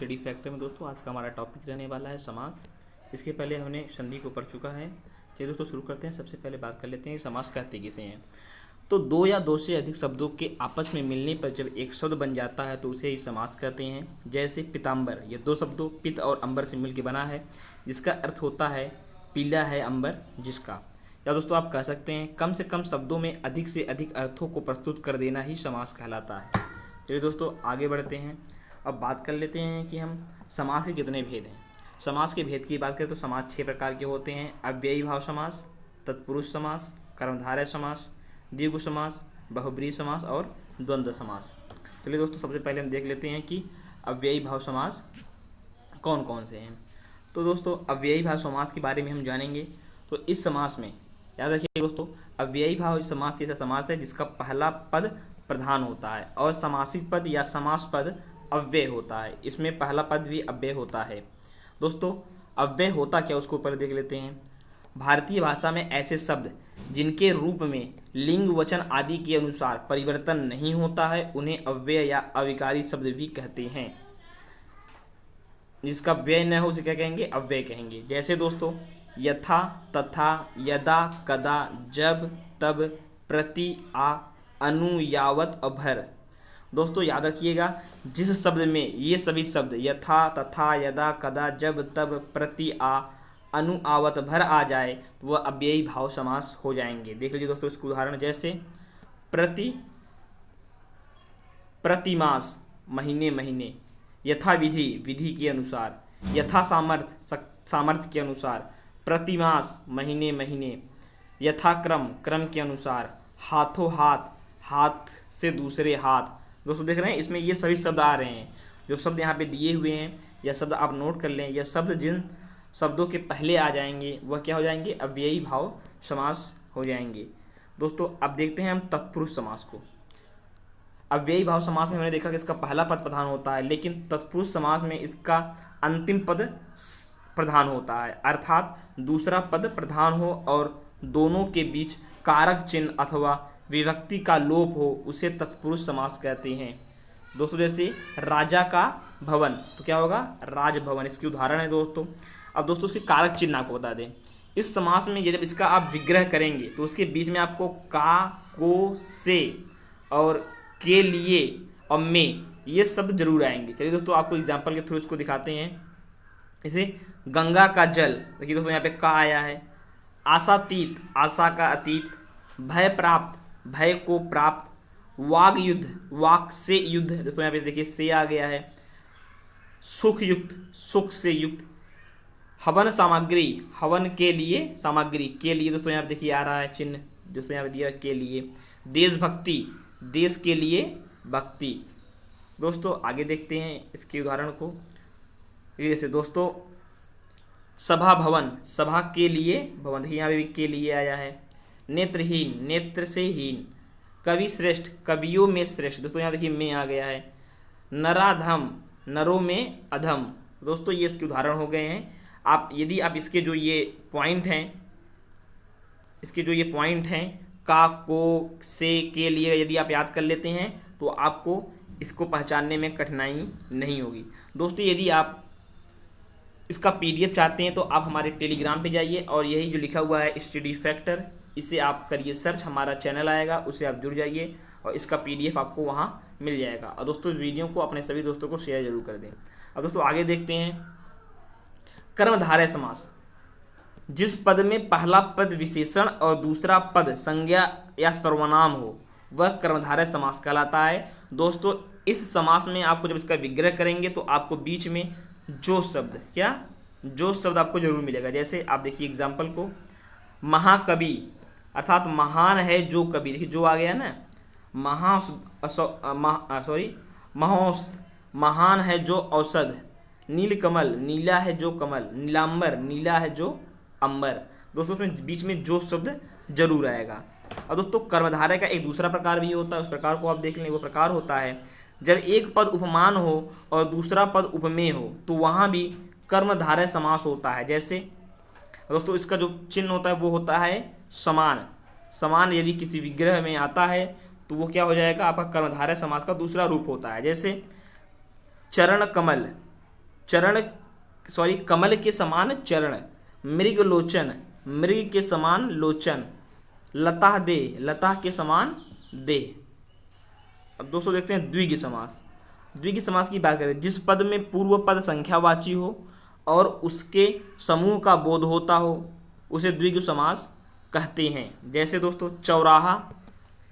Study factor में दोस्तों आज का हमारा टॉपिक रहने वाला है समास। इसके पहले हमने संधि को पढ़ चुका है। चलिए दोस्तों शुरू करते हैं। सबसे पहले बात कर लेते हैं समास कहते किसे हैं। तो दो या दो से अधिक शब्दों के आपस में मिलने पर जब एक शब्द बन जाता है तो उसे ही समास कहते हैं। जैसे पीताम्बर, ये दो शब्दों पित और अंबर से मिलकर बना है, जिसका अर्थ होता है पीला है अंबर जिसका। या दोस्तों आप कह सकते हैं कम से कम शब्दों में अधिक से अधिक अर्थों को प्रस्तुत कर देना ही समास कहलाता है। चलिए दोस्तों आगे बढ़ते हैं। अब बात कर लेते हैं कि हम समास के कितने भेद हैं। समास के भेद की बात करें तो समास 6 प्रकार के होते हैं। अव्ययी भाव समास, तत्पुरुष समास, कर्मधारय समास, द्विगु समास, बहुब्रीहि समास और द्वंद्व समास। चलिए दोस्तों सबसे पहले हम देख लेते हैं कि अव्ययी भाव समास कौन कौन से हैं। तो दोस्तों अव्ययी भाव समास के बारे में हम जानेंगे। तो इस समास में याद रखिए दोस्तों, अव्ययी भाव समास ऐसा समास है जिसका पहला पद प्रधान होता है और समासिक पद या समास पद अव्यय होता है। इसमें पहला पद भी अव्यय होता है। दोस्तों अव्यय होता क्या उसको ऊपर देख लेते हैं। भारतीय भाषा में ऐसे शब्द जिनके रूप में लिंग वचन आदि के अनुसार परिवर्तन नहीं होता है उन्हें अव्यय या अविकारी शब्द भी कहते हैं। जिसका व्यय न हो उसे क्या कहेंगे, अव्यय कहेंगे। जैसे दोस्तों यथा, तथा, यदा, कदा, जब, तब, प्रति, आ, अनु, यावत, अभर। दोस्तों याद रखिएगा जिस शब्द में ये सभी शब्द यथा, तथा, यदा, कदा, जब, तब, प्रति, आ, अनु, आवत, भर आ जाए तो वह अव्ययी भाव समास हो जाएंगे। देख लीजिए दोस्तों इसका उदाहरण, जैसे प्रतिमास महीने महीने, यथा विधि विधि के अनुसार, यथा सामर्थ्य सामर्थ्य के अनुसार, प्रतिमास महीने महीने, यथाक्रम क्रम के अनुसार, हाथों हाथ हाथ से दूसरे हाथ। दोस्तों देख रहे हैं इसमें ये सभी शब्द आ रहे हैं। जो शब्द यहाँ पे दिए हुए हैं यह शब्द आप नोट कर लें। यह शब्द जिन शब्दों के पहले आ जाएंगे वह क्या हो जाएंगे, अव्ययी भाव समास हो जाएंगे। दोस्तों अब देखते हैं हम तत्पुरुष समास को। अव्ययी भाव समास में हमने देखा कि इसका पहला पद प्रधान होता है, लेकिन तत्पुरुष समास में इसका अंतिम पद प्रधान होता है, अर्थात दूसरा पद प्रधान हो और दोनों के बीच कारक चिन्ह अथवा विभक्ति का लोप हो उसे तत्पुरुष समास कहते हैं। दोस्तों जैसे राजा का भवन तो क्या होगा, राजभवन। इसकी उदाहरण है दोस्तों। अब दोस्तों उसके कारक चिन्ह आपको बता दें। इस समास में जब इसका आप विग्रह करेंगे तो उसके बीच में आपको का, को, से और के लिए और में ये शब्द जरूर आएंगे। चलिए दोस्तों आपको एग्जाम्पल के थ्रू इसको दिखाते हैं। जैसे गंगा का जल, देखिए दोस्तों यहाँ पे का आया है। आशातीत, आशा का अतीत। भय प्राप्त, भय को प्राप्त। वाग युद्ध, वाक से युद्ध, दोस्तों यहाँ पे देखिए से आ गया है। सुख युक्त, सुख से युक्त। हवन सामग्री, हवन के लिए सामग्री, के लिए दोस्तों यहाँ पे देखिए आ रहा है चिन्ह, दोस्तों यहाँ पे दिया के लिए। देशभक्ति, देश के लिए भक्ति। दोस्तों आगे देखते हैं इसके उदाहरण को। जैसे दोस्तों सभा भवन, सभा के लिए भवन, देखिए यहाँ पे भी के लिए आया है। नेत्रहीन, नेत्र से हीन। कवि श्रेष्ठ, कवियों में श्रेष्ठ, दोस्तों यहाँ देखिए में आ गया है। नराधम, नरों में अधम। दोस्तों ये इसके उदाहरण हो गए हैं। आप यदि आप इसके जो ये पॉइंट हैं का, को, से, के लिए यदि आप याद कर लेते हैं तो आपको इसको पहचानने में कठिनाई नहीं होगी। दोस्तों यदि आप इसका पीडीएफ चाहते हैं तो आप हमारे टेलीग्राम पे जाइए और यही जो लिखा हुआ है स्टडी फैक्टर, इसे आप करिए सर्च, हमारा चैनल आएगा उससे आप जुड़ जाइए और इसका पीडीएफ आपको वहाँ मिल जाएगा। और दोस्तों वीडियो को अपने सभी दोस्तों को शेयर जरूर कर दें। अब दोस्तों आगे देखते हैं कर्मधारय समास। जिस पद में पहला पद विशेषण और दूसरा पद संज्ञा या सर्वनाम हो वह कर्मधारय समास कहलाता है। दोस्तों इस समास में आपको जब इसका विग्रह करेंगे तो आपको बीच में जो शब्द जो शब्द आपको जरूर मिलेगा। जैसे आप देखिए एग्जाम्पल को, महाकवि अर्थात महान है जो कवि, देखिए जो आ गया ना, महोस्त, महान है जो औषध। नीलकमल, नीला है जो कमल। नीलांबर, नीला है जो अंबर। दोस्तों उसमें बीच में जो शब्द जरूर आएगा। और दोस्तों कर्मधारय का एक दूसरा प्रकार भी होता है, उस प्रकार को आप देख लें। वो प्रकार होता है जब एक पद उपमान हो और दूसरा पद उपमेय हो तो वहाँ भी कर्मधारय समास होता है। जैसे दोस्तों इसका जो चिन्ह होता है वो होता है समान। समान यदि किसी विग्रह में आता है तो वो क्या हो जाएगा, आपका कर्मधारय समास का दूसरा रूप होता है। जैसे चरण कमल, चरण कमल के समान चरण, मृग लोचन, मृग के समान लोचन, लता दे, लता के समान दे। अब दोस्तों देखते हैं द्विगु समास। द्विगु समास की बात करें, जिस पद में पूर्व पद संख्यावाची हो और उसके समूह का बोध होता हो उसे द्विगु समास कहते हैं। जैसे दोस्तों चौराहा,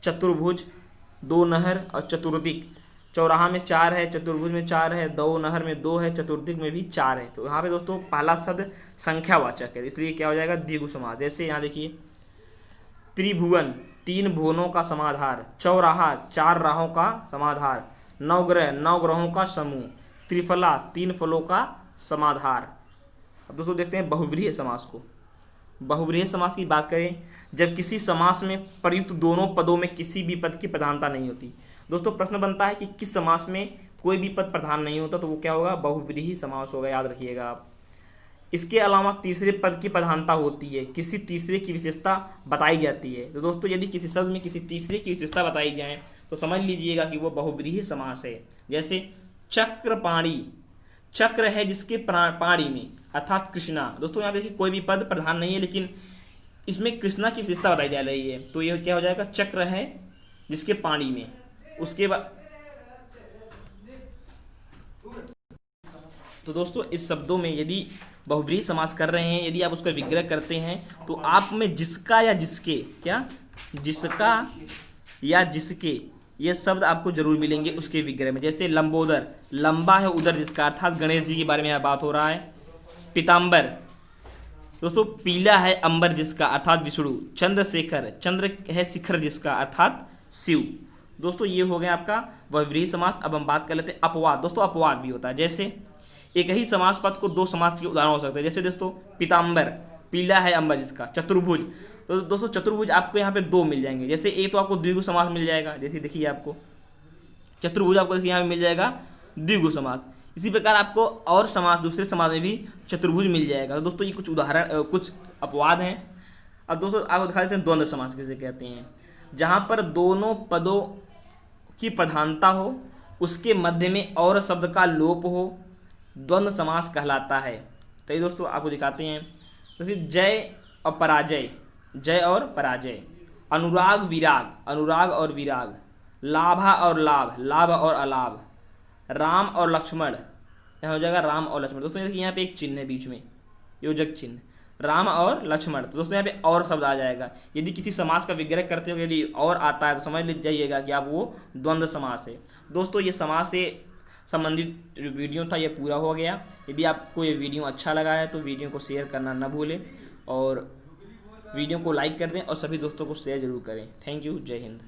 चतुर्भुज, दो नहर और चतुर्दिक। चौराहा में 4 है, चतुर्भुज में 4 है, दो नहर में 2 है, चतुर्दिक में भी 4 है। तो यहाँ पे दोस्तों पहला शब्द संख्यावाचक है, इसलिए क्या हो जाएगा द्विगु समास। जैसे यहाँ देखिए त्रिभुवन, 3 भुवनों का समाधार, चौराहा, 4 राहों का समाधार, नवग्रह, 9 ग्रहों का समूह, त्रिफला, 3 फलों का समाधार। अब दोस्तों देखते हैं बहुव्रीहि समास को। बहुव्रीहि समास की बात करें, जब किसी समास में प्रयुक्त दोनों पदों में किसी भी पद की प्रधानता नहीं होती। दोस्तों प्रश्न बनता है कि किस समास में कोई भी पद प्रधान नहीं होता, तो वो क्या होगा, बहुव्रीहि समास होगा, याद रखिएगा आप। इसके अलावा तीसरे पद की प्रधानता होती है, किसी तीसरे की विशेषता बताई जाती है। तो दोस्तों यदि किसी शब्द में किसी तीसरे की विशेषता बताई जाए तो समझ लीजिएगा कि वो बहुव्रीहि समास है। जैसे चक्रपाणी, चक्र है जिसके पाणी में, अर्थात कृष्णा। दोस्तों यहाँ देखिए कोई भी पद प्रधान नहीं है, लेकिन इसमें कृष्णा की विशेषता बताई जा रही है, तो यह क्या हो जाएगा, चक्र है जिसके पाणी में। उसके बाद तो दोस्तों इस शब्दों में यदि बहुव्रीहि समास कर रहे हैं, यदि आप उसका विग्रह करते हैं तो आप में जिसका या जिसके, क्या जिसका या जिसके, ये शब्द आपको जरूर मिलेंगे उसके विग्रह में। जैसे लंबोदर, लंबा है उदर जिसका, अर्थात गणेश जी के बारे में यहाँ बात हो रहा है। पीताम्बर, दोस्तों पीला है अंबर जिसका, अर्थात विष्णु। चंद्रशेखर, चंद्र है शिखर जिसका, अर्थात शिव। दोस्तों ये हो गया आपका बहुव्रीहि समास। अब हम बात कर लेते हैं अपवाद। दोस्तों अपवाद भी होता है, जैसे एक ही समास पद को 2 समास के उदाहरण हो सकते हैं। जैसे दोस्तों पीताम्बर, पीला है अंबर जिसका। चतुर्भुज, तो दोस्तों चतुर्भुज आपको यहाँ पे 2 मिल जाएंगे। जैसे एक तो आपको द्विगु समास मिल जाएगा, जैसे देखिए आपको चतुर्भुज आपको देखिए यहाँ पे मिल जाएगा द्विगु समास। इसी प्रकार आपको और समास, दूसरे समास में भी चतुर्भुज मिल जाएगा। तो दोस्तों ये कुछ उदाहरण, कुछ अपवाद हैं। अब दोस्तों आपको दिखा देते हैं द्वंद्व समास किसे कहते हैं। जहाँ पर दोनों पदों की प्रधानता हो, उसके मध्य में और शब्द का लोप हो, द्वंद्व समास कहलाता है। तो ये दोस्तों आपको दिखाते हैं, जैसे जय और पराजय, जय और पराजय। अनुराग विराग, अनुराग और विराग। लाभा और लाभ, लाभ और अलाभ। राम और लक्ष्मण, यहाँ हो जाएगा राम और लक्ष्मण। दोस्तों देखिए यहाँ पे एक चिन्ह है बीच में, योजक चिन्ह, राम और लक्ष्मण। तो दोस्तों यहाँ पे और शब्द आ जाएगा। यदि किसी समास का विग्रह करते हो, यदि और आता है तो समझ जाइएगा कि आप वो द्वंद्व समास है। दोस्तों ये समास से संबंधित वीडियो था, ये पूरा हो गया। यदि आपको ये वीडियो अच्छा लगा है तो वीडियो को शेयर करना ना भूलें और वीडियो को लाइक कर दें और सभी दोस्तों को शेयर जरूर करें। थैंक यू, जय हिंद।